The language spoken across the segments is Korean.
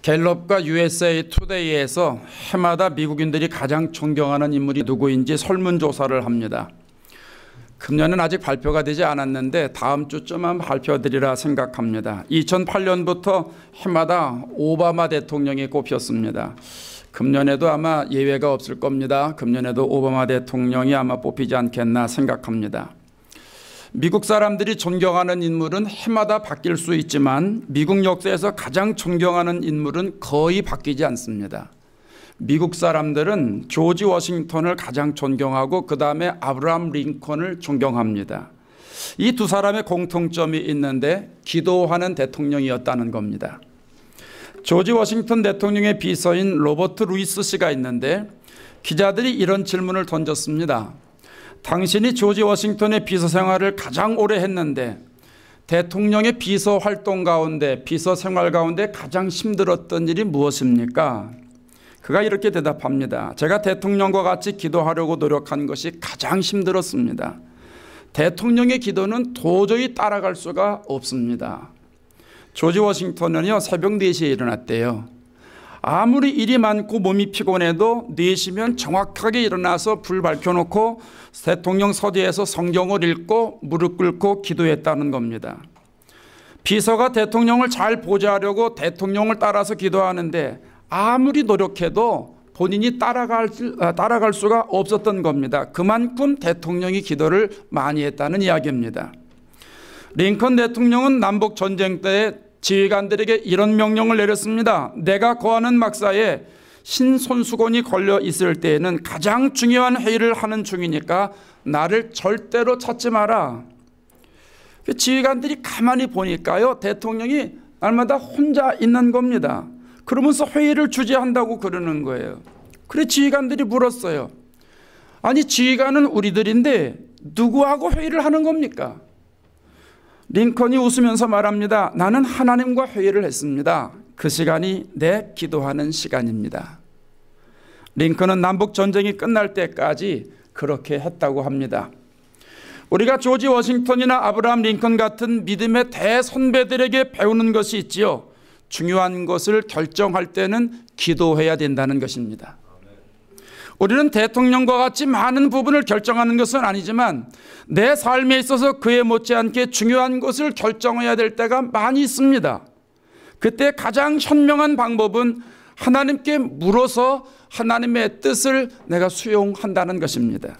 갤럽과 USA 투데이에서 해마다 미국인들이 가장 존경하는 인물이 누구인지 설문조사를 합니다. 금년은 아직 발표가 되지 않았는데 다음 주쯤은 발표드리라 생각합니다. 2008년부터 해마다 오바마 대통령이 꼽혔습니다. 금년에도 아마 예외가 없을 겁니다. 금년에도 오바마 대통령이 아마 뽑히지 않겠나 생각합니다. 미국 사람들이 존경하는 인물은 해마다 바뀔 수 있지만 미국 역사에서 가장 존경하는 인물은 거의 바뀌지 않습니다. 미국 사람들은 조지 워싱턴을 가장 존경하고 그 다음에 아브라함 링컨을 존경합니다. 이 두 사람의 공통점이 있는데 기도하는 대통령이었다는 겁니다. 조지 워싱턴 대통령의 비서인 로버트 루이스 씨가 있는데 기자들이 이런 질문을 던졌습니다. 당신이 조지 워싱턴의 비서 생활을 가장 오래 했는데 대통령의 비서 활동 가운데 비서 생활 가운데 가장 힘들었던 일이 무엇입니까? 그가 이렇게 대답합니다. 제가 대통령과 같이 기도하려고 노력한 것이 가장 힘들었습니다. 대통령의 기도는 도저히 따라갈 수가 없습니다. 조지 워싱턴은요 새벽 4시에 일어났대요. 아무리 일이 많고 몸이 피곤해도 4시면 정확하게 일어나서 불 밝혀놓고 대통령 서재에서 성경을 읽고 무릎 꿇고 기도했다는 겁니다. 비서가 대통령을 잘 보좌하려고 대통령을 따라서 기도하는데 아무리 노력해도 본인이 따라갈 수가 없었던 겁니다. 그만큼 대통령이 기도를 많이 했다는 이야기입니다. 링컨 대통령은 남북 전쟁 때 지휘관들에게 이런 명령을 내렸습니다. 내가 거하는 막사에 신손수건이 걸려 있을 때에는 가장 중요한 회의를 하는 중이니까 나를 절대로 찾지 마라. 지휘관들이 가만히 보니까요 대통령이 날마다 혼자 있는 겁니다. 그러면서 회의를 주재한다고 그러는 거예요. 그래 지휘관들이 물었어요. 아니 지휘관은 우리들인데 누구하고 회의를 하는 겁니까? 링컨이 웃으면서 말합니다. 나는 하나님과 회의를 했습니다. 그 시간이 내 기도하는 시간입니다. 링컨은 남북전쟁이 끝날 때까지 그렇게 했다고 합니다. 우리가 조지 워싱턴이나 아브라함 링컨 같은 믿음의 대선배들에게 배우는 것이 있지요. 중요한 것을 결정할 때는 기도해야 된다는 것입니다. 우리는 대통령과 같이 많은 부분을 결정하는 것은 아니지만 내 삶에 있어서 그에 못지않게 중요한 것을 결정해야 될 때가 많이 있습니다. 그때 가장 현명한 방법은 하나님께 물어서 하나님의 뜻을 내가 수용한다는 것입니다.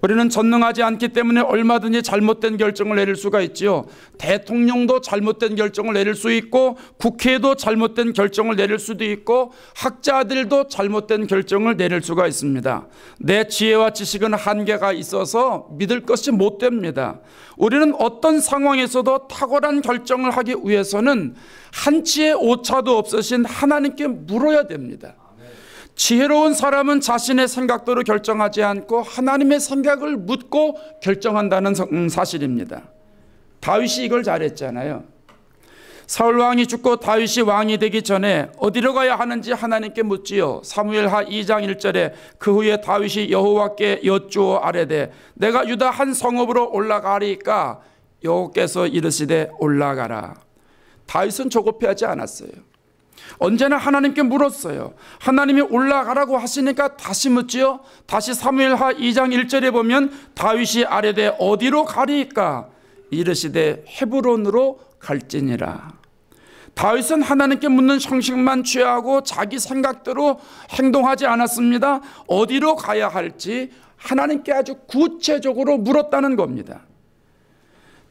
우리는 전능하지 않기 때문에 얼마든지 잘못된 결정을 내릴 수가 있지요. 대통령도 잘못된 결정을 내릴 수 있고 국회도 잘못된 결정을 내릴 수도 있고 학자들도 잘못된 결정을 내릴 수가 있습니다. 내 지혜와 지식은 한계가 있어서 믿을 것이 못 됩니다. 우리는 어떤 상황에서도 탁월한 결정을 하기 위해서는 한치의 오차도 없으신 하나님께 물어야 됩니다. 지혜로운 사람은 자신의 생각대로 결정하지 않고 하나님의 생각을 묻고 결정한다는 사실입니다. 다윗이 이걸 잘했잖아요. 사울 왕이 죽고 다윗이 왕이 되기 전에 어디로 가야 하는지 하나님께 묻지요. 사무엘하 2장 1절에 그 후에 다윗이 여호와께 여쭈어 아뢰되 내가 유다 한 성읍으로 올라가리까 여호와께서 이르시되 올라가라. 다윗은 조급해하지 않았어요. 언제나 하나님께 물었어요. 하나님이 올라가라고 하시니까 다시 묻지요. 다시 사무엘하 2장 1절에 보면 다윗이 아뢰되 어디로 가리까 이르시되 헤브론으로 갈지니라. 다윗은 하나님께 묻는 형식만 취하고 자기 생각대로 행동하지 않았습니다. 어디로 가야 할지 하나님께 아주 구체적으로 물었다는 겁니다.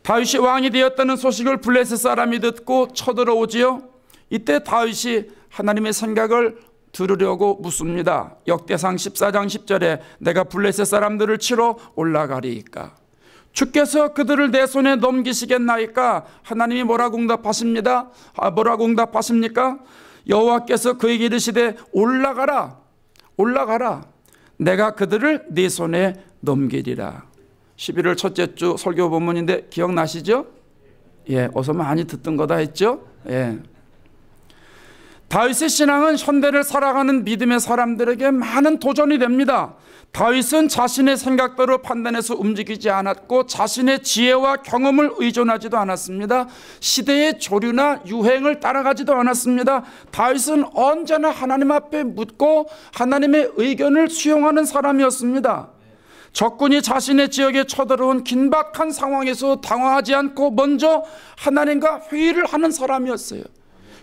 다윗이 왕이 되었다는 소식을 블레셋 사람이 듣고 쳐들어오지요. 이때 다윗이 하나님의 생각을 들으려고 묻습니다. 역대상 14장 10절에 내가 블레셋 사람들을 치러 올라가리이까 주께서 그들을 내 손에 넘기시겠나이까. 하나님이 뭐라고 응답하십니다. 뭐라고 응답하십니까? 여호와께서 그에게 이르시되 올라가라 올라가라 내가 그들을 네 손에 넘기리라. 11월 첫째 주 설교 본문인데 기억나시죠? 예, 어서 많이 듣던 거다 했죠? 예. 다윗의 신앙은 현대를 살아가는 믿음의 사람들에게 많은 도전이 됩니다. 다윗은 자신의 생각대로 판단해서 움직이지 않았고 자신의 지혜와 경험을 의존하지도 않았습니다. 시대의 조류나 유행을 따라가지도 않았습니다. 다윗은 언제나 하나님 앞에 묻고 하나님의 의견을 수용하는 사람이었습니다. 적군이 자신의 지역에 쳐들어온 긴박한 상황에서 당황하지 않고 먼저 하나님과 회의를 하는 사람이었어요.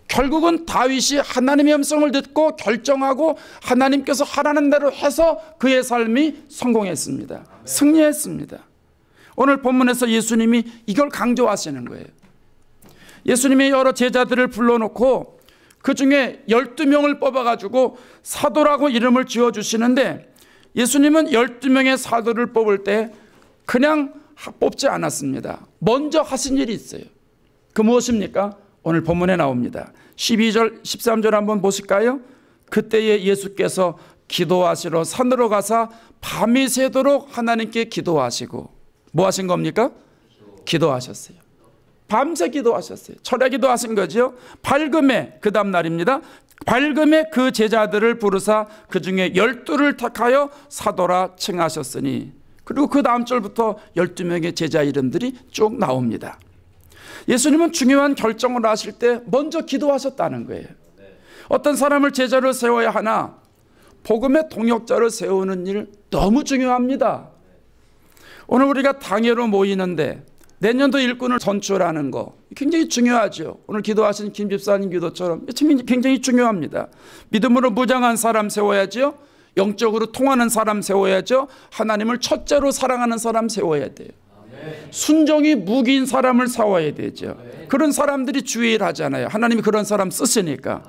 결국은 다윗이 하나님의 음성을 듣고 결정하고 하나님께서 하라는 대로 해서 그의 삶이 성공했습니다. 승리했습니다. 오늘 본문에서 예수님이 이걸 강조하시는 거예요. 예수님이 여러 제자들을 불러놓고 그 중에 12명을 뽑아가지고 사도라고 이름을 지어주시는데, 예수님은 12명의 사도를 뽑을 때 그냥 뽑지 않았습니다. 먼저 하신 일이 있어요. 그 무엇입니까? 오늘 본문에 나옵니다. 12절 13절 한번 보실까요? 그때에 예수께서 기도하시러 산으로 가사 밤이 새도록 하나님께 기도하시고, 뭐 하신 겁니까? 기도하셨어요. 밤새 기도하셨어요. 철야 기도하신 거죠. 밝음에, 그 다음 날입니다. 밝음에 그 제자들을 부르사 그 중에 12를 택하여 사도라 칭하셨으니, 그리고 그 다음 절부터 12명의 제자 이름들이 쭉 나옵니다. 예수님은 중요한 결정을 하실 때 먼저 기도하셨다는 거예요. 어떤 사람을 제자로 세워야 하나, 복음의 동역자를 세우는 일 너무 중요합니다. 오늘 우리가 당회로 모이는데 내년도 일꾼을 선출하는 거 굉장히 중요하죠. 오늘 기도하신 김 집사님 기도처럼 굉장히 중요합니다. 믿음으로 무장한 사람 세워야죠. 영적으로 통하는 사람 세워야죠. 하나님을 첫째로 사랑하는 사람 세워야 돼요. 순종이 무기인 사람을 세워야 되죠. 그런 사람들이 주의를 하잖아요. 하나님이 그런 사람 쓰시니까.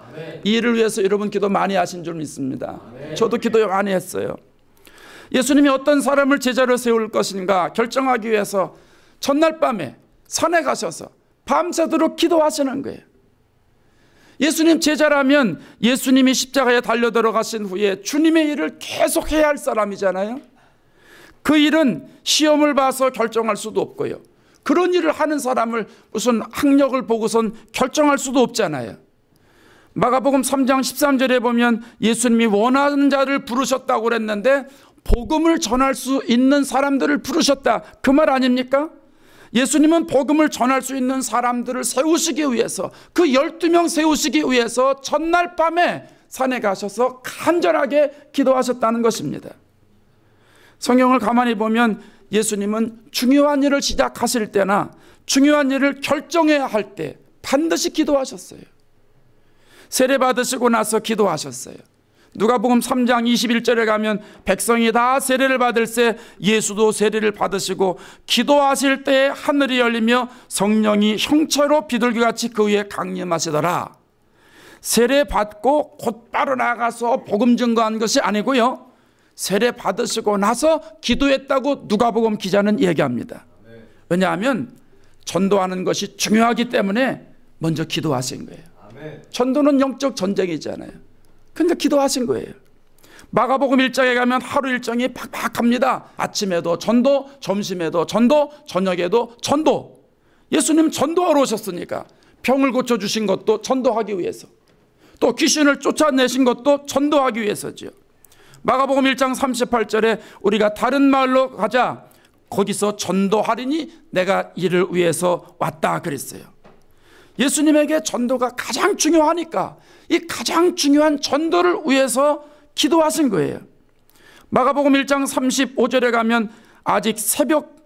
이 일을 위해서 여러분 기도 많이 하신 줄 믿습니다. 저도 기도 많이 했어요. 예수님이 어떤 사람을 제자로 세울 것인가 결정하기 위해서 전날 밤에 산에 가셔서 밤새도록 기도하시는 거예요. 예수님 제자라면 예수님이 십자가에 달려 들어가신 후에 주님의 일을 계속 해야 할 사람이잖아요. 그 일은 시험을 봐서 결정할 수도 없고요. 그런 일을 하는 사람을 무슨 학력을 보고선 결정할 수도 없잖아요. 마가복음 3장 13절에 보면 예수님이 원하는 자를 부르셨다고 그랬는데 복음을 전할 수 있는 사람들을 부르셨다. 그 말 아닙니까? 예수님은 복음을 전할 수 있는 사람들을 세우시기 위해서, 그 12명 세우시기 위해서 전날 밤에 산에 가셔서 간절하게 기도하셨다는 것입니다. 성경을 가만히 보면 예수님은 중요한 일을 시작하실 때나 중요한 일을 결정해야 할 때 반드시 기도하셨어요. 세례 받으시고 나서 기도하셨어요. 누가복음 3장 21절에 가면 백성이 다 세례를 받을새 예수도 세례를 받으시고 기도하실 때에 하늘이 열리며 성령이 형체로 비둘기같이 그 위에 강림하시더라. 세례 받고 곧바로 나가서 복음 증거한 것이 아니고요, 세례 받으시고 나서 기도했다고 누가복음 기자는 얘기합니다. 왜냐하면 전도하는 것이 중요하기 때문에 먼저 기도하신 거예요. 전도는 영적 전쟁이잖아요. 근데 기도하신 거예요. 마가복음 1장에 가면 하루 일정이 팍팍합니다. 아침에도 전도, 점심에도 전도, 저녁에도 전도. 예수님 전도하러 오셨으니까 병을 고쳐주신 것도 전도하기 위해서, 또 귀신을 쫓아내신 것도 전도하기 위해서죠. 마가복음 1장 38절에 우리가 다른 마을로 가자, 거기서 전도하리니 내가 이를 위해서 왔다 그랬어요. 예수님에게 전도가 가장 중요하니까 이 가장 중요한 전도를 위해서 기도하신 거예요. 마가복음 1장 35절에 가면 아직 새벽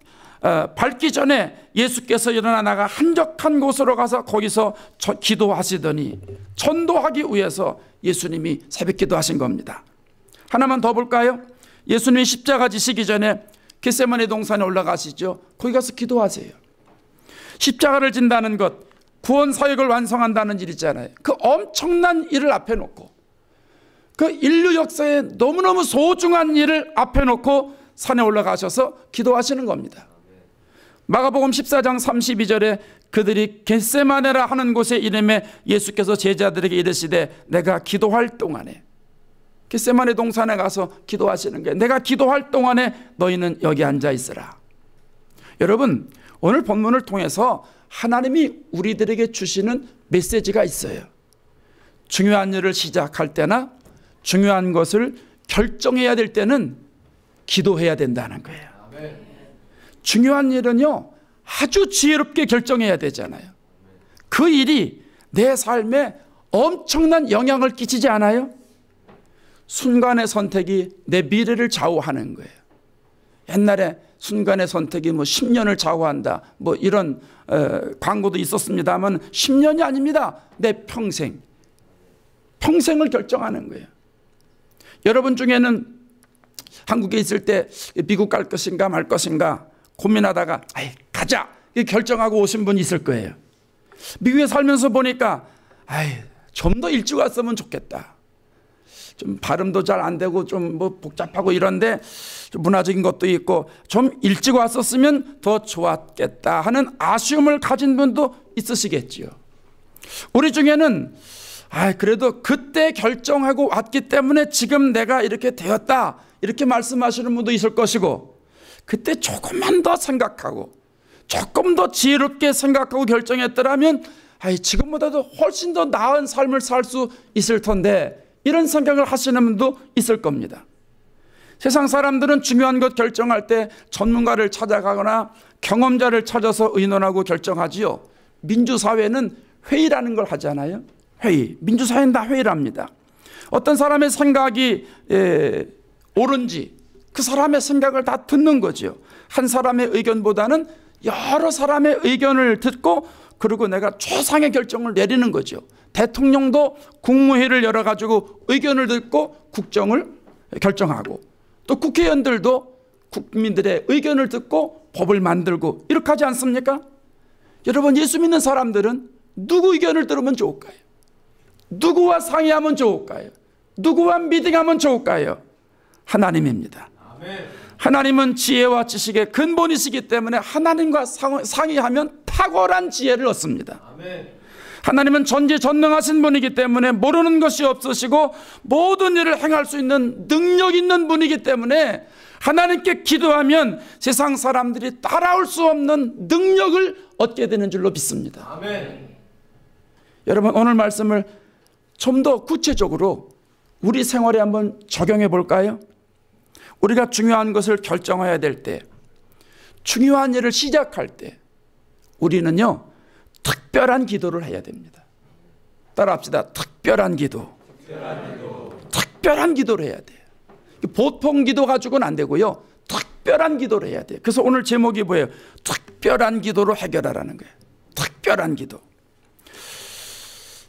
밝기 전에 예수께서 일어나 나가 한적한 곳으로 가서 거기서 기도하시더니, 전도하기 위해서 예수님이 새벽 기도하신 겁니다. 하나만 더 볼까요? 예수님이 십자가 지시기 전에 겟세마네 동산에 올라가시죠. 거기 가서 기도하세요. 십자가를 진다는 것, 구원 사역을 완성한다는 일이잖아요. 그 엄청난 일을 앞에 놓고, 그 인류 역사에 너무너무 소중한 일을 앞에 놓고 산에 올라가셔서 기도하시는 겁니다. 마가복음 14장 32절에 그들이 겟세마네라 하는 곳에 이름에 예수께서 제자들에게 이르시되 내가 기도할 동안에, 겟세마네 동산에 가서 기도하시는 거예요. 내가 기도할 동안에 너희는 여기 앉아 있으라. 여러분, 오늘 본문을 통해서 하나님이 우리들에게 주시는 메시지가 있어요. 중요한 일을 시작할 때나 중요한 것을 결정해야 될 때는 기도해야 된다는 거예요. 중요한 일은요, 아주 지혜롭게 결정해야 되잖아요. 그 일이 내 삶에 엄청난 영향을 끼치지 않아요? 순간의 선택이 내 미래를 좌우하는 거예요. 옛날에 순간의 선택이 뭐 10년을 좌우한다, 뭐 이런 광고도 있었습니다만 10년이 아닙니다. 내 평생을 결정하는 거예요. 여러분 중에는 한국에 있을 때 미국 갈 것인가 말 것인가 고민하다가 가자 결정하고 오신 분 있을 거예요. 미국에 살면서 보니까 좀 더 일찍 왔으면 좋겠다. 좀 발음도 잘 안 되고 좀 뭐 복잡하고 이런데 좀 문화적인 것도 있고 좀 일찍 왔었으면 더 좋았겠다 하는 아쉬움을 가진 분도 있으시겠지요. 우리 중에는 그래도 그때 결정하고 왔기 때문에 지금 내가 이렇게 되었다 이렇게 말씀하시는 분도 있을 것이고, 그때 조금만 더 생각하고 조금 더 지혜롭게 생각하고 결정했더라면 지금보다도 훨씬 더 나은 삶을 살 수 있을 텐데, 이런 생각을 하시는 분도 있을 겁니다. 세상 사람들은 중요한 것 결정할 때 전문가를 찾아가거나 경험자를 찾아서 의논하고 결정하지요. 민주사회는 회의라는 걸 하잖아요. 회의. 민주사회는 다 회의를 합니다. 어떤 사람의 생각이 옳은지 그 사람의 생각을 다 듣는 거죠. 한 사람의 의견보다는 여러 사람의 의견을 듣고 그리고 내가 최상의 결정을 내리는 거죠. 대통령도 국무회의를 열어가지고 의견을 듣고 국정을 결정하고, 또 국회의원들도 국민들의 의견을 듣고 법을 만들고 이렇게 하지 않습니까? 여러분, 예수 믿는 사람들은 누구 의견을 들으면 좋을까요? 누구와 상의하면 좋을까요? 누구와 미팅하면 좋을까요? 하나님입니다. 하나님은 지혜와 지식의 근본이시기 때문에 하나님과 상의하면 탁월한 지혜를 얻습니다. 하나님은 전지전능하신 분이기 때문에 모르는 것이 없으시고 모든 일을 행할 수 있는 능력 있는 분이기 때문에 하나님께 기도하면 세상 사람들이 따라올 수 없는 능력을 얻게 되는 줄로 믿습니다. 여러분, 오늘 말씀을 좀 더 구체적으로 우리 생활에 한번 적용해 볼까요? 우리가 중요한 것을 결정해야 될 때, 중요한 일을 시작할 때 우리는요 특별한 기도를 해야 됩니다. 따라합시다. 특별한 기도. 특별한 기도를 해야 돼요. 보통 기도 가지고는 안 되고요, 특별한 기도를 해야 돼요. 그래서 오늘 제목이 뭐예요? 특별한 기도로 해결하라는 거예요. 특별한 기도.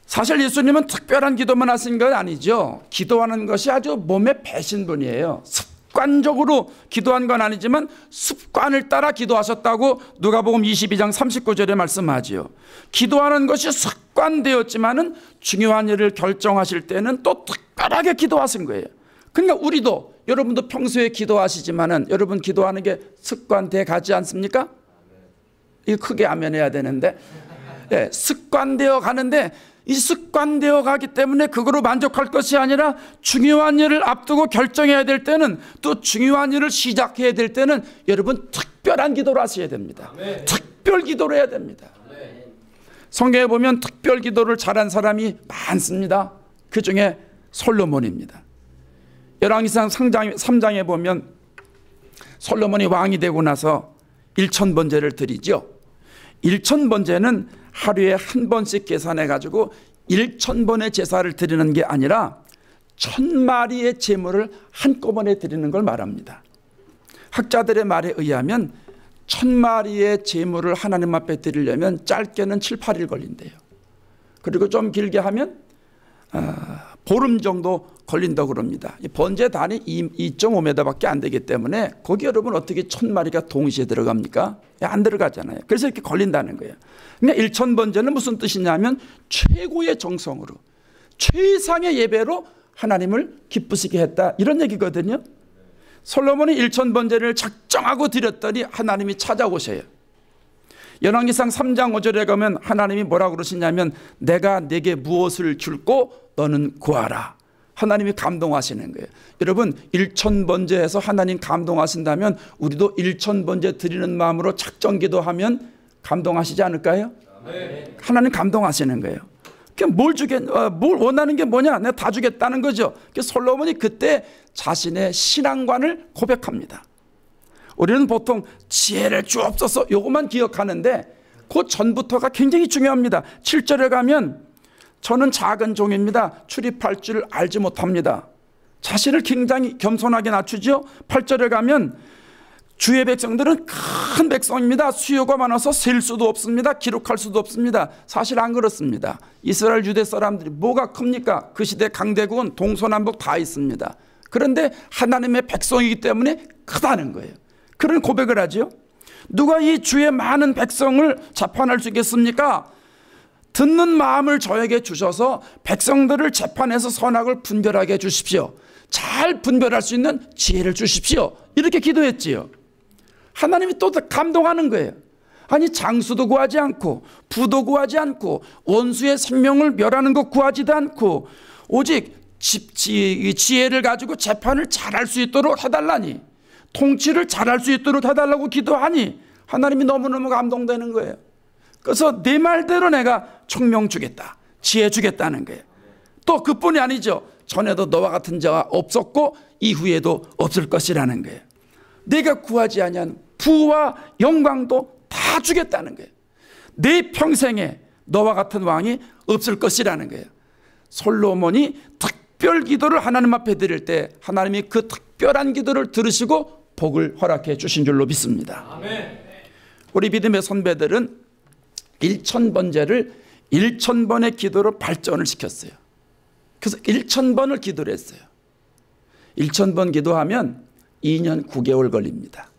사실 예수님은 특별한 기도만 하신 건 아니죠. 기도하는 것이 아주 몸에 배신 분이에요. 습관적으로 기도한 건 아니지만 습관을 따라 기도하셨다고 누가복음 22장 39절에 말씀하지요. 기도하는 것이 습관되었지만은 중요한 일을 결정하실 때는 또 특별하게 기도하신 거예요. 그러니까 우리도, 여러분도 평소에 기도하시지만은 여러분 기도하는 게 습관돼 가지 않습니까? 이거 크게 아멘해야 되는데, 습관되어 가는데, 이 습관되어 가기 때문에 그거로 만족할 것이 아니라 중요한 일을 앞두고 결정해야 될 때는, 또 중요한 일을 시작해야 될 때는 여러분 특별한 기도를 하셔야 됩니다. 특별 기도를 해야 됩니다. 성경에 보면 특별 기도를 잘한 사람이 많습니다. 그 중에 솔로몬입니다. 열왕기상 3장에 보면 솔로몬이 왕이 되고 나서 1000번제를 드리죠. 1000번제는 하루에 한 번씩 계산해 가지고 1000번의 제사를 드리는 게 아니라 1000마리의 제물을 한꺼번에 드리는 걸 말합니다. 학자들의 말에 의하면 1000마리의 제물을 하나님 앞에 드리려면 짧게는 7, 8일 걸린대요. 그리고 좀 길게 하면 보름 정도 걸린다고 그럽니다. 번제 단위 2.5m밖에 안 되기 때문에 거기 여러분 어떻게 1000마리가 동시에 들어갑니까? 안 들어가잖아요. 그래서 이렇게 걸린다는 거예요. 그러니까 1000번제는 무슨 뜻이냐면 최고의 정성으로, 최상의 예배로 하나님을 기쁘시게 했다, 이런 얘기거든요. 솔로몬이 1000번제를 작정하고 드렸더니 하나님이 찾아오셔요. 열왕기상 3장 5절에 가면 하나님이 뭐라고 그러시냐면, 내가 네게 무엇을 줄고 너는 구하라. 하나님이 감동하시는 거예요. 여러분, 1000번제에서 하나님 감동하신다면 우리도 1000번제 드리는 마음으로 작정기도하면 감동하시지 않을까요? 하나님 감동하시는 거예요. 뭘 원하는 게 뭐냐? 내가 다 주겠다는 거죠. 솔로몬이 그때 자신의 신앙관을 고백합니다. 우리는 보통 지혜를 주옵소서 요것만 기억하는데 그 전부터가 굉장히 중요합니다. 7절에 가면 저는 작은 종입니다. 출입할 줄 알지 못합니다. 자신을 굉장히 겸손하게 낮추죠. 8절에 가면 주의 백성들은 큰 백성입니다. 수요가 많아서 셀 수도 없습니다. 기록할 수도 없습니다. 사실 안 그렇습니다. 이스라엘 유대 사람들이 뭐가 큽니까? 그 시대 강대국은 동서남북 다 있습니다. 그런데 하나님의 백성이기 때문에 크다는 거예요. 그런 고백을 하죠. 누가 이 주의 많은 백성을 재판할 수 있겠습니까? 듣는 마음을 저에게 주셔서 백성들을 재판해서 선악을 분별하게 해주십시오. 잘 분별할 수 있는 지혜를 주십시오. 이렇게 기도했지요. 하나님이 또 감동하는 거예요. 아니 장수도 구하지 않고 부도 구하지 않고 원수의 생명을 멸하는 것 구하지도 않고 오직 지혜를 가지고 재판을 잘할 수 있도록 해달라니, 통치를 잘할 수 있도록 해달라고 기도하니 하나님이 너무너무 감동되는 거예요. 그래서 네 말대로 내가 총명 주겠다, 지혜 주겠다는 거예요. 또 그뿐이 아니죠. 전에도 너와 같은 자가 없었고 이후에도 없을 것이라는 거예요. 내가 구하지 아니한 부와 영광도 다 주겠다는 거예요. 내 평생에 너와 같은 왕이 없을 것이라는 거예요. 솔로몬이 특별 기도를 하나님 앞에 드릴 때 하나님이 그 특별한 기도를 들으시고 복을 허락해 주신 줄로 믿습니다. 아멘. 우리 믿음의 선배들은 1000번제를 1000번의 기도로 발전을 시켰어요. 그래서 1000번을 기도를 했어요. 1000번 기도하면 2년 9개월 걸립니다.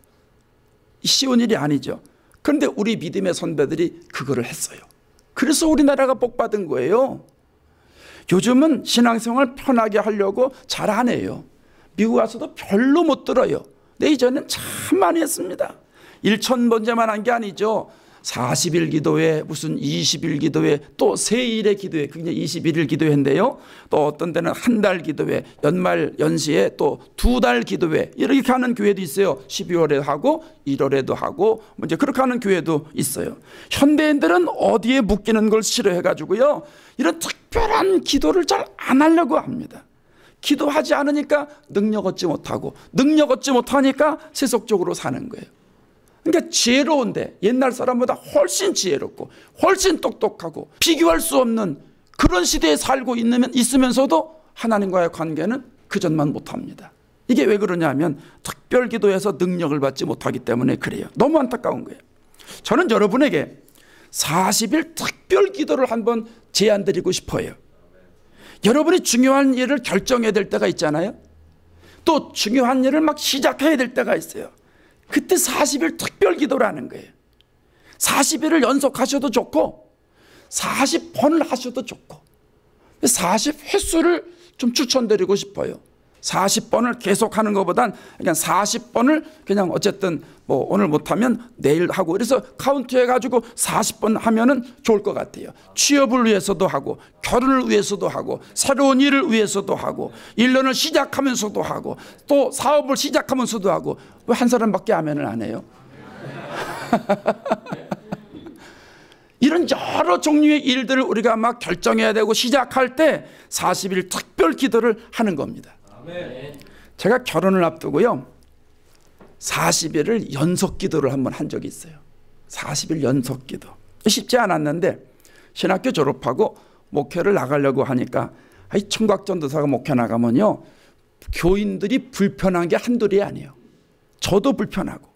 쉬운 일이 아니죠. 그런데 우리 믿음의 선배들이 그거를 했어요. 그래서 우리나라가 복받은 거예요. 요즘은 신앙생활 편하게 하려고 잘 안 해요. 미국 와서도 별로 못 들어요. 근데 이전엔 참 많이 했습니다. 1000번제만 한 게 아니죠. 40일 기도회, 무슨 20일 기도회, 또 세일의 기도회, 그게 21일 기도회인데요. 또 어떤 데는 한 달 기도회, 연말 연시에 또 2달 기도회, 이렇게 하는 교회도 있어요. 12월에 하고 1월에도 하고 이제 그렇게 하는 교회도 있어요. 현대인들은 어디에 묶이는 걸 싫어해가지고요, 이런 특별한 기도를 잘 안 하려고 합니다. 기도하지 않으니까 능력 얻지 못하고, 능력 얻지 못하니까 세속적으로 사는 거예요. 그러니까 지혜로운데 옛날 사람보다 훨씬 지혜롭고 훨씬 똑똑하고 비교할 수 없는 그런 시대에 살고 있으면서도 하나님과의 관계는 그전만 못합니다. 이게 왜 그러냐면 특별 기도에서 능력을 받지 못하기 때문에 그래요. 너무 안타까운 거예요. 저는 여러분에게 40일 특별 기도를 한번 제안드리고 싶어요. 여러분이 중요한 일을 결정해야 될 때가 있잖아요. 또 중요한 일을 막 시작해야 될 때가 있어요. 그때 40일 특별 기도라는 거예요. 40일을 연속하셔도 좋고 40번을 하셔도 좋고 40횟수를 좀 추천드리고 싶어요. 40번을 계속하는 것보단 그냥 40번을 그냥 어쨌든 뭐 오늘 못하면 내일 하고, 그래서 카운트해 가지고 40번 하면은 좋을 것 같아요. 취업을 위해서도 하고, 결혼을 위해서도 하고, 새로운 일을 위해서도 하고, 1년을 시작하면서도 하고, 또 사업을 시작하면서도 하고. 왜 한 사람밖에 아멘을 안 해요? 이런 여러 종류의 일들을 우리가 막 결정해야 되고 시작할 때 40일 특별 기도를 하는 겁니다. 제가 결혼을 앞두고요 40일을 연속 기도를 한번 한 적이 있어요. 40일 연속 기도. 쉽지 않았는데 신학교 졸업하고 목회를 나가려고 하니까 청각전도사가 목회 나가면요 교인들이 불편한 게 한둘이 아니에요. 저도 불편하고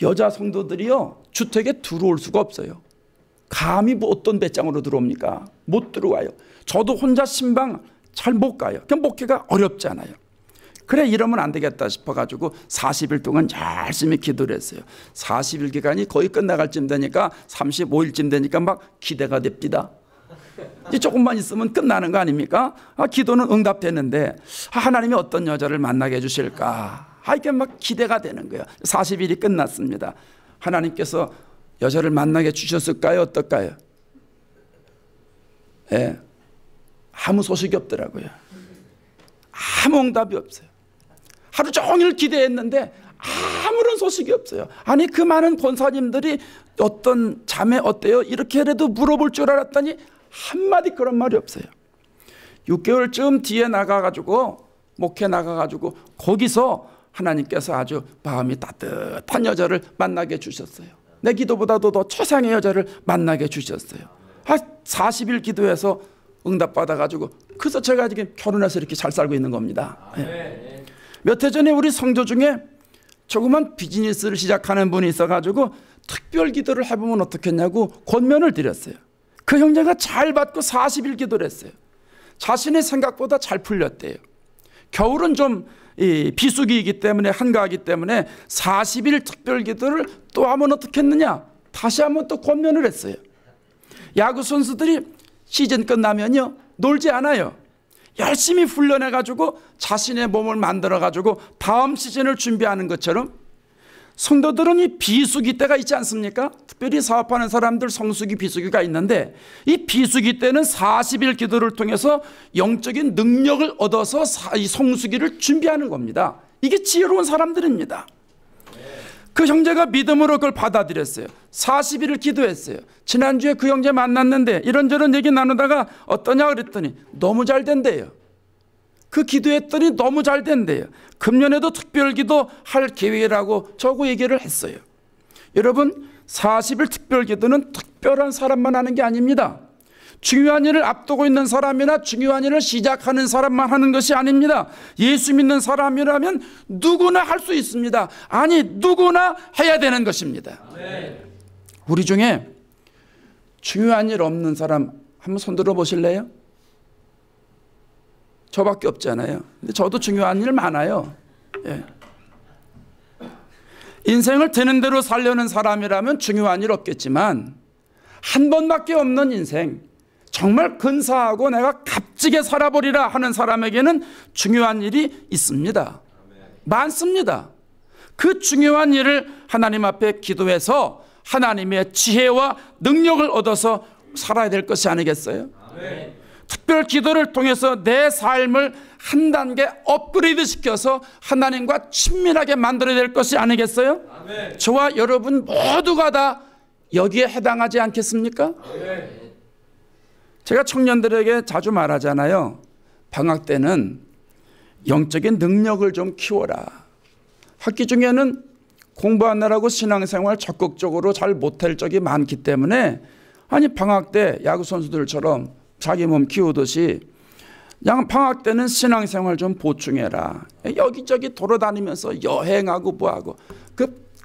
여자 성도들이요 주택에 들어올 수가 없어요. 감히 뭐 어떤 배짱으로 들어옵니까? 못 들어와요. 저도 혼자 신방 잘 못 가요. 그냥 목회가 어렵잖아요. 그래 이러면 안 되겠다 싶어가지고 40일 동안 열심히 기도를 했어요. 40일 기간이 거의 끝나갈 쯤 되니까 35일쯤 되니까 막 기대가 됩니다. 이제 조금만 있으면 끝나는 거 아닙니까? 기도는 응답되는데 하나님이 어떤 여자를 만나게 해주실까? 이게 막 기대가 되는 거예요. 40일이 끝났습니다. 하나님께서 여자를 만나게 주셨을까요? 어떨까요? 예, 아무 소식이 없더라고요. 아무 응답이 없어요. 하루 종일 기대했는데 아무런 소식이 없어요. 아니 그 많은 권사님들이 어떤 자매 어때요? 이렇게라도 물어볼 줄 알았더니 한마디 그런 말이 없어요. 6개월쯤 뒤에 나가가지고 목회 나가가지고 거기서 하나님께서 아주 마음이 따뜻한 여자를 만나게 주셨어요. 내 기도보다도 더 최상의 여자를 만나게 주셨어요. 40일 기도해서 응답받아가지고 그래서 제가 지금 결혼해서 이렇게 잘 살고 있는 겁니다. 네. 몇 해 전에 우리 성도 중에 조그만 비즈니스를 시작하는 분이 있어가지고 특별 기도를 해보면 어떻겠냐고 권면을 드렸어요. 그 형제가 잘 받고 40일 기도를 했어요. 자신의 생각보다 잘 풀렸대요. 겨울은 좀 비수기이기 때문에 한가하기 때문에 40일 특별 기도를 또 하면 어떻겠느냐 다시 한번 또 권면을 했어요. 야구 선수들이 시즌 끝나면요 놀지 않아요. 열심히 훈련해가지고 자신의 몸을 만들어가지고 다음 시즌을 준비하는 것처럼 성도들은 이 비수기 때가 있지 않습니까? 특별히 사업하는 사람들 성수기 비수기가 있는데 이 비수기 때는 40일 기도를 통해서 영적인 능력을 얻어서 이 성수기를 준비하는 겁니다. 이게 지혜로운 사람들입니다. 그 형제가 믿음으로 그걸 받아들였어요. 40일을 기도했어요. 지난주에 그 형제 만났는데 이런저런 얘기 나누다가 어떠냐 그랬더니 너무 잘 된대요. 그 기도했더니 너무 잘 된대요. 금년에도 특별기도 할 계획이라고 저거 얘기를 했어요. 여러분 40일 특별기도는 특별한 사람만 하는 게 아닙니다. 중요한 일을 앞두고 있는 사람이나 중요한 일을 시작하는 사람만 하는 것이 아닙니다. 예수 믿는 사람이라면 누구나 할 수 있습니다. 아니 누구나 해야 되는 것입니다. 우리 중에 중요한 일 없는 사람 한번 손 들어 보실래요? 저밖에 없잖아요. 근데 저도 중요한 일 많아요. 예. 인생을 되는 대로 살려는 사람이라면 중요한 일 없겠지만 한 번밖에 없는 인생 정말 근사하고 내가 값지게 살아버리라 하는 사람에게는 중요한 일이 있습니다. 많습니다. 그 중요한 일을 하나님 앞에 기도해서 하나님의 지혜와 능력을 얻어서 살아야 될 것이 아니겠어요? 특별 기도를 통해서 내 삶을 한 단계 업그레이드 시켜서 하나님과 친밀하게 만들어야 될 것이 아니겠어요? 저와 여러분 모두가 다 여기에 해당하지 않겠습니까? 제가 청년들에게 자주 말하잖아요. 방학 때는 영적인 능력을 좀 키워라. 학기 중에는 공부하느라고 신앙생활 적극적으로 잘 못할 적이 많기 때문에 아니 방학 때 야구 선수들처럼 자기 몸 키우듯이 그냥 방학 때는 신앙생활 좀 보충해라. 여기저기 돌아다니면서 여행하고 뭐하고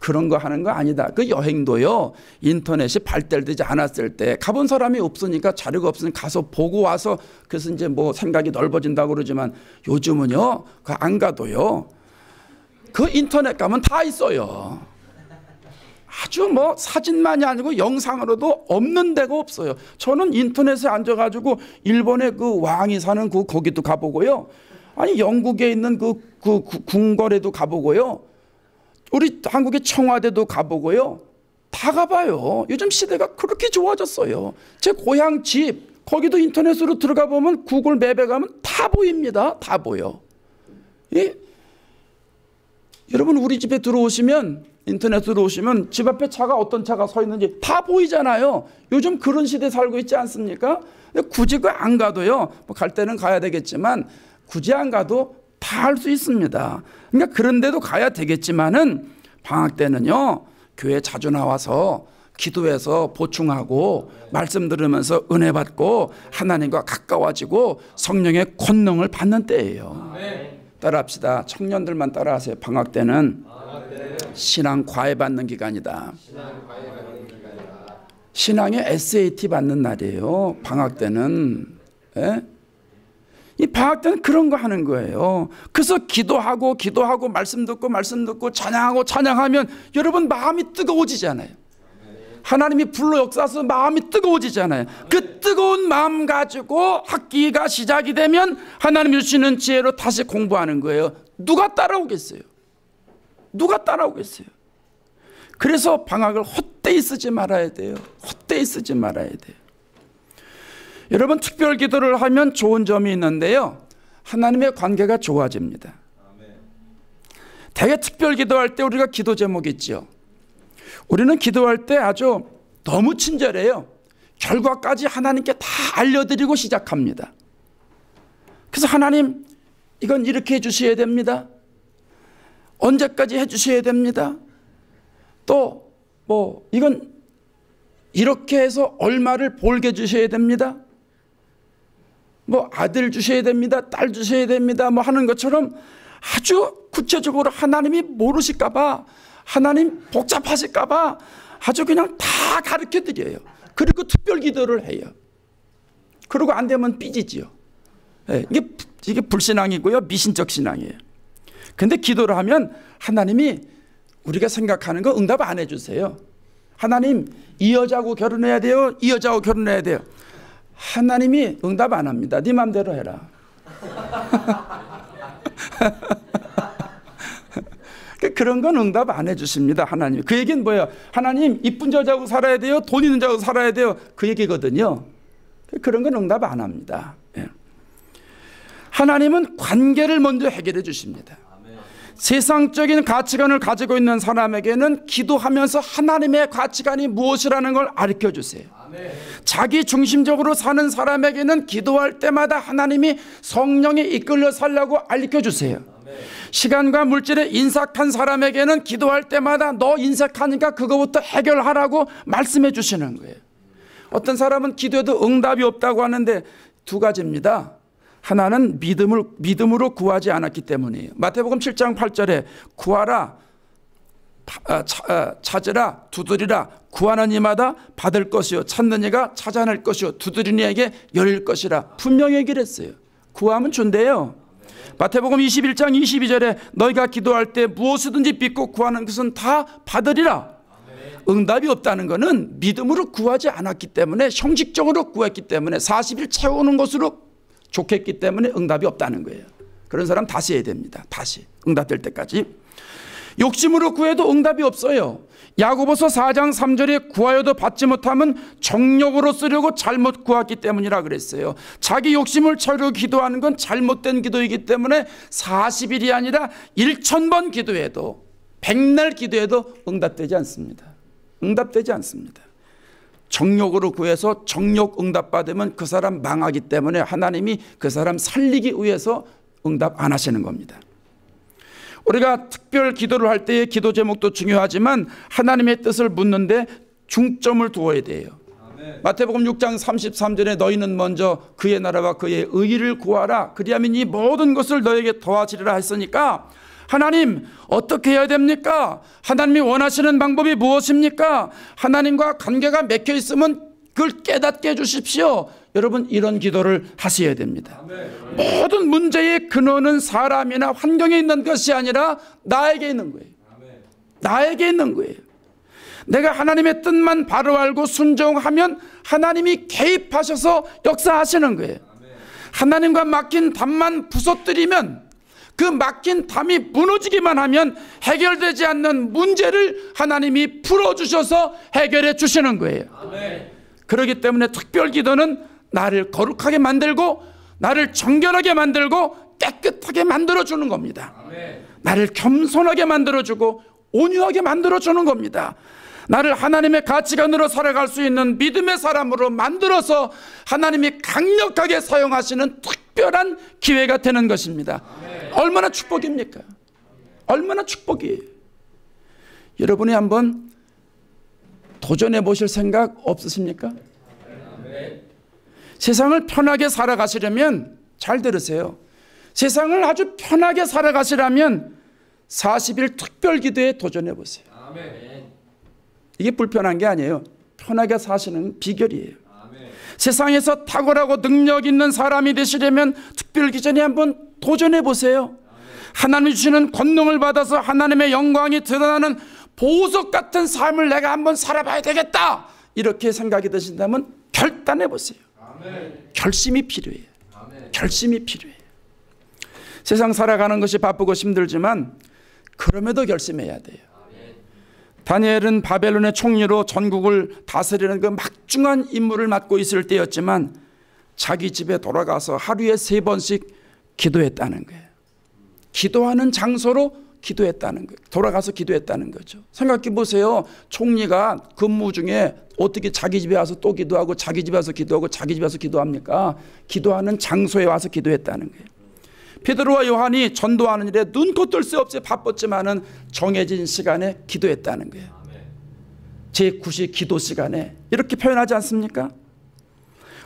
그런 거 하는 거 아니다. 그 여행도요 인터넷이 발달되지 않았을 때 가본 사람이 없으니까 자료가 없으니까 가서 보고 와서 그래서 이제 뭐 생각이 넓어진다고 그러지만 요즘은요 그 안 가도요 그 인터넷 가면 다 있어요. 아주 뭐 사진만이 아니고 영상으로도 없는 데가 없어요. 저는 인터넷에 앉아가지고 일본의 그 왕이 사는 거기도 가보고요. 아니 영국에 있는 그 궁궐에도 가보고요. 우리 한국의 청와대도 가보고요. 다 가봐요. 요즘 시대가 그렇게 좋아졌어요. 제 고향 집 거기도 인터넷으로 들어가 보면 구글 맵에 가면 다 보입니다. 다 보여. 예? 여러분 우리 집에 들어오시면 인터넷으로 오시면 집 앞에 차가 어떤 차가 서 있는지 다 보이잖아요. 요즘 그런 시대에 살고 있지 않습니까? 근데 굳이 안 가도요. 뭐 갈 때는 가야 되겠지만 굳이 안 가도 다 할 수 있습니다. 그러니까 그런 데도 가야 되겠지만은 방학 때는요. 교회 자주 나와서 기도해서 보충하고 말씀 들으면서 은혜 받고 하나님과 가까워지고 성령의 권능을 받는 때예요. 따라합시다. 청년들만 따라하세요. 방학 때는 신앙 과외 받는 기간이다. 신앙의 SAT 받는 날이에요. 방학 때는. 예? 이 방학 때는 그런 거 하는 거예요. 그래서 기도하고 말씀 듣고 찬양하면 여러분 마음이 뜨거워지잖아요. 하나님이 불로 역사해서 마음이 뜨거워지잖아요. 그 뜨거운 마음 가지고 학기가 시작이 되면 하나님이 주시는 지혜로 다시 공부하는 거예요. 누가 따라오겠어요? 누가 따라오겠어요? 그래서 방학을 헛되이 쓰지 말아야 돼요. 헛되이 쓰지 말아야 돼요. 여러분 특별 기도를 하면 좋은 점이 있는데요. 하나님의 관계가 좋아집니다. 대개 특별 기도할 때 우리가 기도 제목이 있죠. 우리는 기도할 때 아주 너무 친절해요. 결과까지 하나님께 다 알려드리고 시작합니다. 그래서 하나님, 이건 이렇게 해주셔야 됩니다. 언제까지 해주셔야 됩니다. 또 이건 이렇게 해서 얼마를 벌게 주셔야 됩니다. 아들 주셔야 됩니다. 딸 주셔야 됩니다. 하는 것처럼 아주 구체적으로 하나님이 모르실까봐, 하나님 복잡하실까봐 아주 그냥 다 가르쳐 드려요. 그리고 특별 기도를 해요. 그리고 안 되면 삐지지요. 이게 불신앙이고요, 미신적 신앙이에요. 근데 기도를 하면 하나님이 우리가 생각하는 거 응답 안 해주세요. 하나님, 이 여자하고 결혼해야 돼요, 이 여자하고 결혼해야 돼요. 하나님이 응답 안 합니다. 네 맘대로 해라. 그런 건 응답 안 해주십니다. 하나님. 그 얘기는 뭐예요? 하나님, 이쁜 여자하고 살아야 돼요, 돈 있는 여자하고 살아야 돼요, 그 얘기거든요. 그런 건 응답 안 합니다. 하나님은 관계를 먼저 해결해 주십니다. 세상적인 가치관을 가지고 있는 사람에게는 기도하면서 하나님의 가치관이 무엇이라는 걸 가르쳐 주세요. 자기 중심적으로 사는 사람에게는 기도할 때마다 하나님이 성령에 이끌려 살라고 가르쳐 주세요. 시간과 물질에 인색한 사람에게는 기도할 때마다 너 인색하니까 그거부터 해결하라고 말씀해 주시는 거예요. 어떤 사람은 기도해도 응답이 없다고 하는데 두 가지입니다. 하나는 믿음으로 구하지 않았기 때문이에요. 마태복음 7장 8절에 구하라, 찾으라, 두드리라, 구하는 이마다 받을 것이요, 찾는 이가 찾아낼 것이요, 두드리는 이에게 열릴 것이라 분명히 얘기를 했어요. 구하면 준대요. 마태복음 21장 22절에 너희가 기도할 때 무엇이든지 믿고 구하는 것은 다 받으리라. 응답이 없다는 것은 믿음으로 구하지 않았기 때문에, 형식적으로 구했기 때문에, 40일 채우는 것으로 좋겠기 때문에 응답이 없다는 거예요. 그런 사람 다시 해야 됩니다. 다시 응답될 때까지. 욕심으로 구해도 응답이 없어요. 야고보서 4장 3절에 구하여도 받지 못하면 정욕으로 쓰려고 잘못 구했기 때문이라 그랬어요. 자기 욕심을 채우려고 기도하는 건 잘못된 기도이기 때문에 40일이 아니라 1000번 기도해도, 100날 기도해도 응답되지 않습니다. 응답되지 않습니다. 정욕으로 구해서 정욕 응답받으면 그 사람 망하기 때문에 하나님이 그 사람 살리기 위해서 응답 안 하시는 겁니다. 우리가 특별 기도를 할 때의 기도 제목도 중요하지만 하나님의 뜻을 묻는데 중점을 두어야 돼요. 아멘. 마태복음 6장 33절에 너희는 먼저 그의 나라와 그의 의의를 구하라, 그리하면 이 모든 것을 너에게 더하시리라 했으니까, 하나님 어떻게 해야 됩니까? 하나님이 원하시는 방법이 무엇입니까? 하나님과 관계가 맺혀 있으면 그걸 깨닫게 해주십시오. 여러분, 이런 기도를 하셔야 됩니다. 아멘. 모든 문제의 근원은 사람이나 환경에 있는 것이 아니라 나에게 있는 거예요. 아멘. 나에게 있는 거예요. 내가 하나님의 뜻만 바로 알고 순종하면 하나님이 개입하셔서 역사하시는 거예요. 아멘. 하나님과 맡긴 담만 부서뜨리면, 그 막힌 담이 무너지기만 하면 해결되지 않는 문제를 하나님이 풀어주셔서 해결해 주시는 거예요. 아멘. 그렇기 때문에 특별 기도는 나를 거룩하게 만들고, 나를 정결하게 만들고, 깨끗하게 만들어주는 겁니다. 아멘. 나를 겸손하게 만들어주고 온유하게 만들어주는 겁니다. 나를 하나님의 가치관으로 살아갈 수 있는 믿음의 사람으로 만들어서 하나님이 강력하게 사용하시는 특별한 기회가 되는 것입니다. 아멘. 얼마나 축복입니까? 얼마나 축복이에요. 여러분이 한번 도전해 보실 생각 없으십니까? 아멘. 세상을 편하게 살아가시려면, 잘 들으세요, 세상을 아주 편하게 살아가시려면 40일 특별 기도에 도전해 보세요. 아멘. 이게 불편한 게 아니에요. 편하게 사시는 비결이에요. 아멘. 세상에서 탁월하고 능력 있는 사람이 되시려면 특별 기전에 한번 도전해 보세요. 하나님이 주시는 권능을 받아서 하나님의 영광이 드러나는 보석 같은 삶을 내가 한번 살아봐야 되겠다, 이렇게 생각이 드신다면 결단해 보세요. 아멘. 결심이 필요해요. 아멘. 결심이 필요해요. 세상 살아가는 것이 바쁘고 힘들지만 그럼에도 결심해야 돼요. 다니엘은 바벨론의 총리로 전국을 다스리는 그 막중한 임무를 맡고 있을 때였지만 자기 집에 돌아가서 하루에 3번씩 기도했다는 거예요. 기도하는 장소로 기도했다는 거예요. 돌아가서 기도했다는 거죠. 생각해 보세요. 총리가 근무 중에 어떻게 자기 집에 와서 또 기도하고 자기 집에 와서 기도하고 자기 집에 와서 기도합니까? 기도하는 장소에 와서 기도했다는 거예요. 베드로와 요한이 전도하는 일에 눈코 뜰 새 없이 바빴지만은 정해진 시간에 기도했다는 거예요. 제9시 기도 시간에 이렇게 표현하지 않습니까?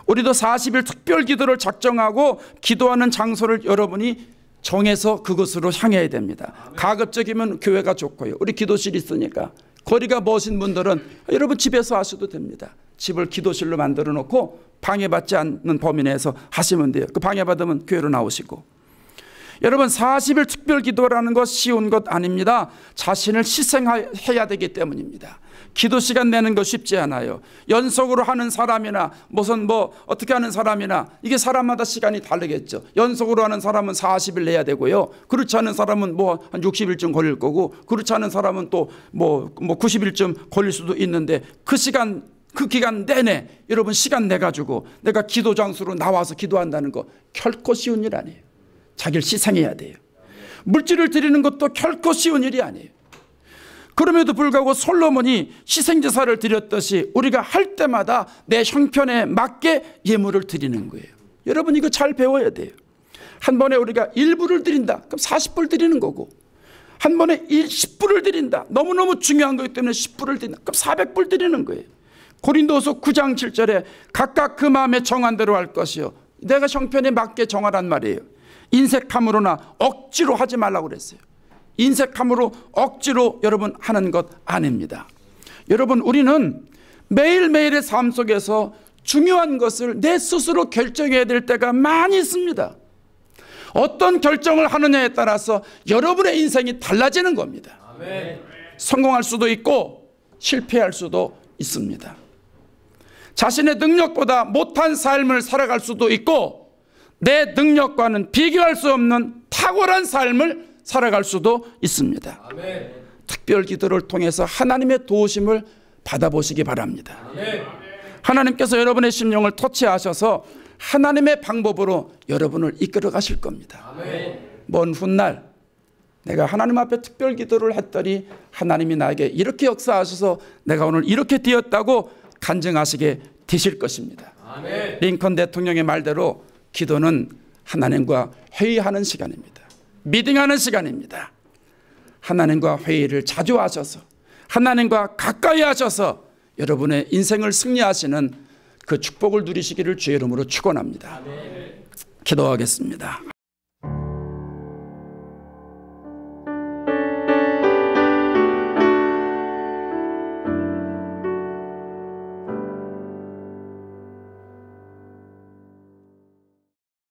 우리도 40일 특별 기도를 작정하고 기도하는 장소를 여러분이 정해서 그것으로 향해야 됩니다. 가급적이면 교회가 좋고요. 우리 기도실이 있으니까. 거리가 먼신 분들은 여러분 집에서 하셔도 됩니다. 집을 기도실로 만들어 놓고 방해받지 않는 범위 내에서 하시면 돼요. 그 방해받으면 교회로 나오시고. 여러분 40일 특별 기도라는 것 쉬운 것 아닙니다. 자신을 희생해야 되기 때문입니다. 기도 시간 내는 거 쉽지 않아요. 연속으로 하는 사람이나 무슨 어떻게 하는 사람이나 이게 사람마다 시간이 다르겠죠. 연속으로 하는 사람은 40일 내야 되고요. 그렇지 않은 사람은 한 60일쯤 걸릴 거고, 그렇지 않은 사람은 또 90일쯤 걸릴 수도 있는데 그 기간 내내 여러분 시간 내 가지고 내가 기도 장소로 나와서 기도한다는 거 결코 쉬운 일 아니에요. 자기를 희생해야 돼요. 물질을 드리는 것도 결코 쉬운 일이 아니에요. 그럼에도 불구하고 솔로몬이 희생제사를 드렸듯이 우리가 할 때마다 내 형편에 맞게 예물을 드리는 거예요. 여러분 이거 잘 배워야 돼요. 한 번에 우리가 1불을 드린다. 그럼 40불 드리는 거고, 한 번에 10불을 드린다. 너무너무 중요한 거기 때문에 10불을 드린다. 그럼 400불 드리는 거예요. 고린도서 9장 7절에 각각 그 마음에 정한 대로 할 것이요. 내가 형편에 맞게 정하란 말이에요. 인색함으로나 억지로 하지 말라고 그랬어요. 인색함으로 억지로 여러분 하는 것 아닙니다. 여러분 우리는 매일매일의 삶 속에서 중요한 것을 내 스스로 결정해야 될 때가 많이 있습니다. 어떤 결정을 하느냐에 따라서 여러분의 인생이 달라지는 겁니다. 아멘. 성공할 수도 있고 실패할 수도 있습니다. 자신의 능력보다 못한 삶을 살아갈 수도 있고 내 능력과는 비교할 수 없는 탁월한 삶을 살아갈 수도 있습니다. 아멘. 특별 기도를 통해서 하나님의 도우심을 받아보시기 바랍니다. 아멘. 하나님께서 여러분의 심령을 터치하셔서 하나님의 방법으로 여러분을 이끌어 가실 겁니다. 아멘. 먼 훗날 내가 하나님 앞에 특별 기도를 했더니 하나님이 나에게 이렇게 역사하셔서 내가 오늘 이렇게 되었다고 간증하시게 되실 것입니다. 아멘. 링컨 대통령의 말대로 기도는 하나님과 회의하는 시간입니다. 미팅하는 시간입니다. 하나님과 회의를 자주 하셔서 하나님과 가까이 하셔서 여러분의 인생을 승리하시는 그 축복을 누리시기를 주의 이름으로 축원합니다. 기도하겠습니다.